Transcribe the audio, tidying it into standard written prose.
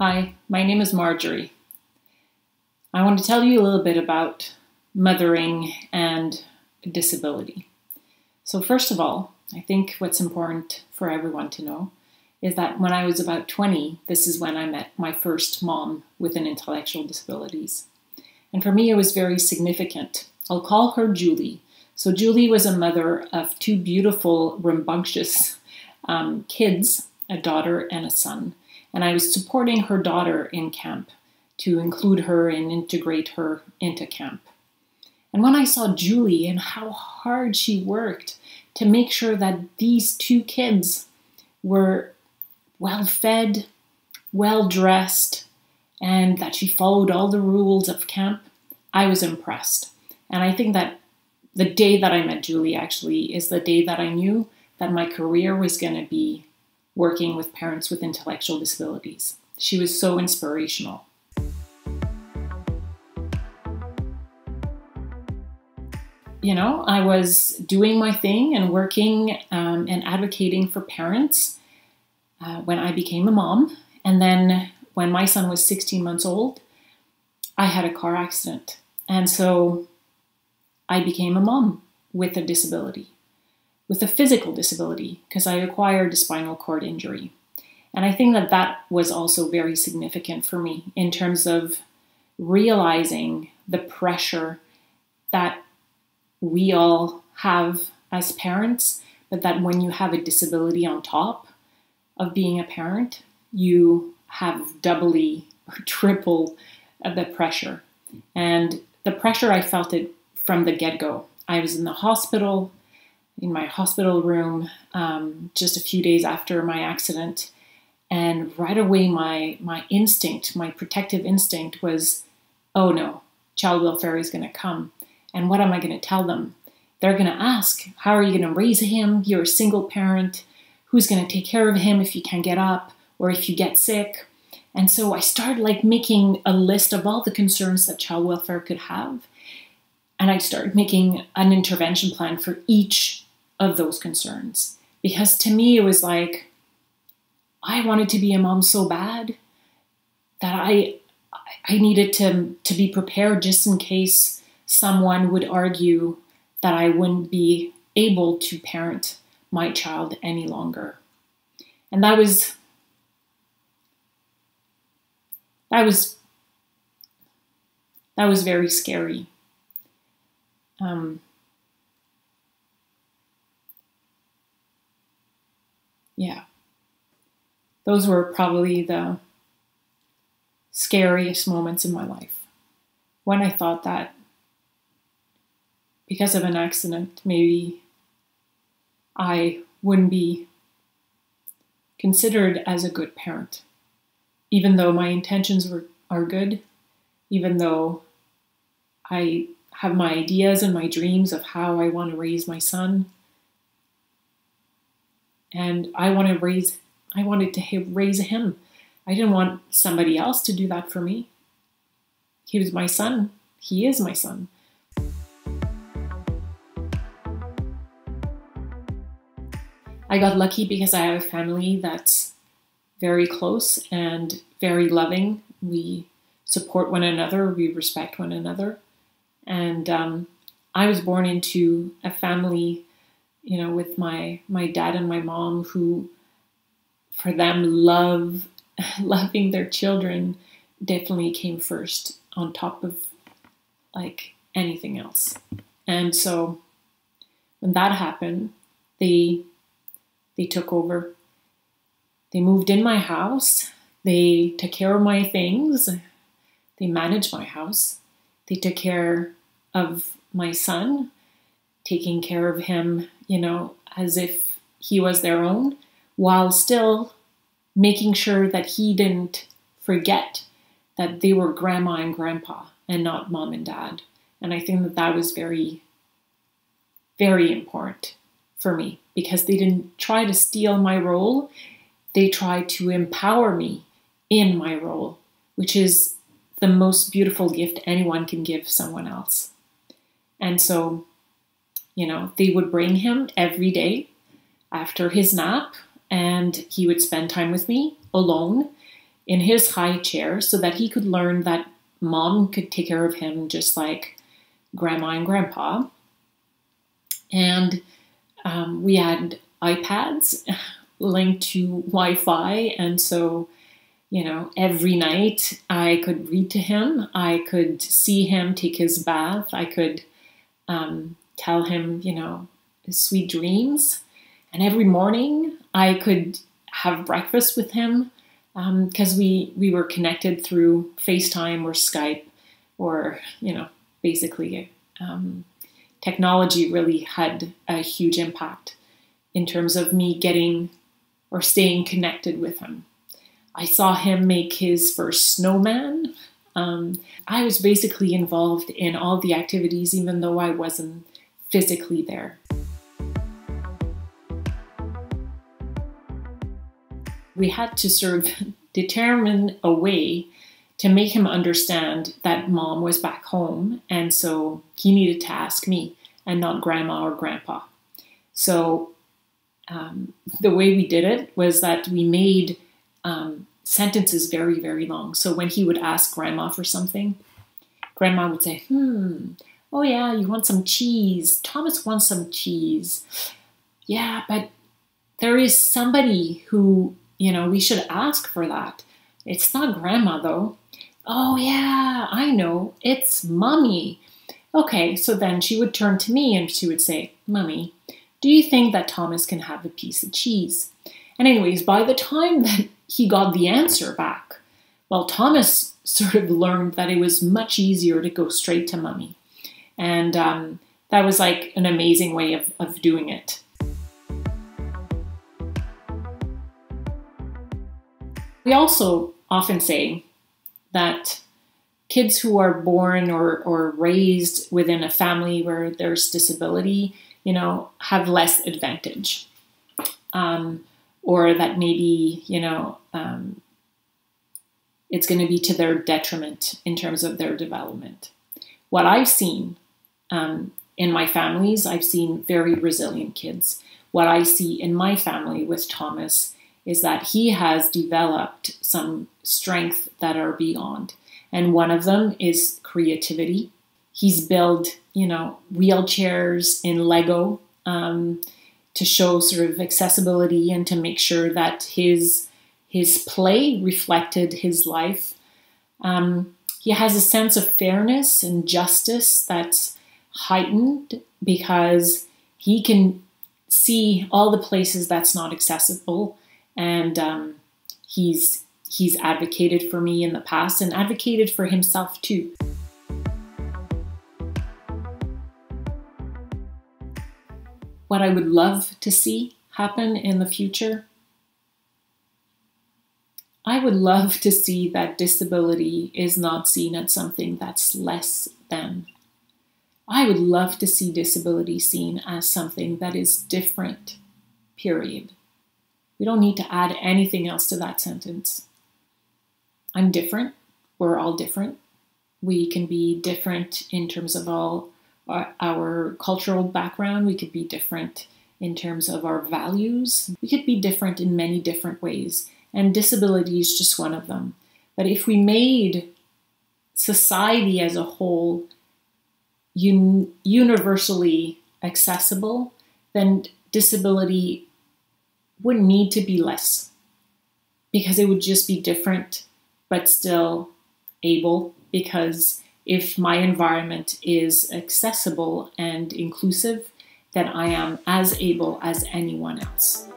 Hi, my name is Marjorie. I want to tell you a little bit about mothering and disability. So first of all, I think what's important for everyone to know is that when I was about 20, this is when I met my first mom with an intellectual disabilities. And for me, it was very significant. I'll call her Julie. So Julie was a mother of two beautiful, rambunctious kids, a daughter and a son. And I was supporting her daughter in camp to include her and integrate her into camp. And when I saw Julie and how hard she worked to make sure that these two kids were well fed, well dressed, and that she followed all the rules of camp, I was impressed. And I think that the day that I met Julie actually is the day that I knew that my career was going to be working with parents with intellectual disabilities. She was so inspirational. You know, I was doing my thing and working and advocating for parents when I became a mom. And then when my son was 16 months old, I had a car accident. And so I became a mom with a disability, with a physical disability, because I acquired a spinal cord injury. And I think that that was also very significant for me in terms of realizing the pressure that we all have as parents, but that when you have a disability on top of being a parent, you have doubly or triple the pressure. And the pressure, I felt it from the get-go. I was in the hospital, in my hospital room, just a few days after my accident. And right away, my instinct, my protective instinct was, oh no, child welfare is going to come. And what am I going to tell them? They're going to ask, how are you going to raise him? You're a single parent. Who's going to take care of him if you can't get up or if you get sick? And so I started making a list of all the concerns that child welfare could have. And I started making an intervention plan for each of those concerns. Because to me, it was like, I wanted to be a mom so bad that I needed to be prepared just in case someone would argue that I wouldn't be able to parent my child any longer. And that was very scary. Yeah, those were probably the scariest moments in my life, when I thought that because of an accident, maybe I wouldn't be considered as a good parent, even though my intentions are good, even though I have my ideas and my dreams of how I want to raise my son. And I wanted to raise him. I didn't want somebody else to do that for me. He was my son. He is my son. I got lucky because I have a family that's very close and very loving. We support one another. We respect one another. And I was born into a family, with my dad and my mom, who, for them, loving their children definitely came first on top of anything else. And so when that happened, they took over. They moved in my house. They took care of my things. They managed my house. They took care of my son, taking care of him, as if he was their own, while still making sure that he didn't forget that they were grandma and grandpa and not mom and dad. And I think that that was very, very important for me, because they didn't try to steal my role. They tried to empower me in my role, which is the most beautiful gift anyone can give someone else. And so, they would bring him every day after his nap, and he would spend time with me alone in his high chair so that he could learn that mom could take care of him just like grandma and grandpa. And we had iPads linked to Wi-Fi. And so, every night I could read to him. I could see him take his bath. I could tell him, his sweet dreams. And every morning I could have breakfast with him because we were connected through FaceTime or Skype or, basically technology really had a huge impact in terms of me getting or staying connected with him. I saw him make his first snowman. I was basically involved in all the activities, even though I wasn't physically there. We had to sort of determine a way to make him understand that mom was back home, and so he needed to ask me and not grandma or grandpa. So the way we did it was that we made sentences very, very long. So when he would ask grandma for something, grandma would say, oh yeah, you want some cheese. Thomas wants some cheese. Yeah, but there is somebody who, we should ask for that. It's not grandma though. Oh yeah, I know, it's mommy. Okay, so then she would turn to me and she would say, Mommy, do you think that Thomas can have a piece of cheese? And anyways, by the time that he got the answer back, well, Thomas sort of learned that it was much easier to go straight to mommy. And that was like an amazing way of doing it. We also often say that kids who are born or raised within a family where there's disability, have less advantage. Or that maybe, it's going to be to their detriment in terms of their development. What I've seen in my families, I've seen very resilient kids. What I see in my family with Thomas is that he has developed some strength that are beyond. And one of them is creativity. He's built, wheelchairs in Lego to show sort of accessibility and to make sure that his play reflected his life. He has a sense of fairness and justice that's heightened because he can see all the places that's not accessible. And he's advocated for me in the past and advocated for himself too. What I would love to see happen in the future, I would love to see that disability is not seen as something that's less than. I would love to see disability seen as something that is different, period. We don't need to add anything else to that sentence. I'm different. We're all different. We can be different in terms of all our cultural background. We could be different in terms of our values. We could be different in many different ways. And disability is just one of them. But if we made society as a whole universally accessible, then disability wouldn't need to be less, because it would just be different but still able. Because if my environment is accessible and inclusive, then I am as able as anyone else.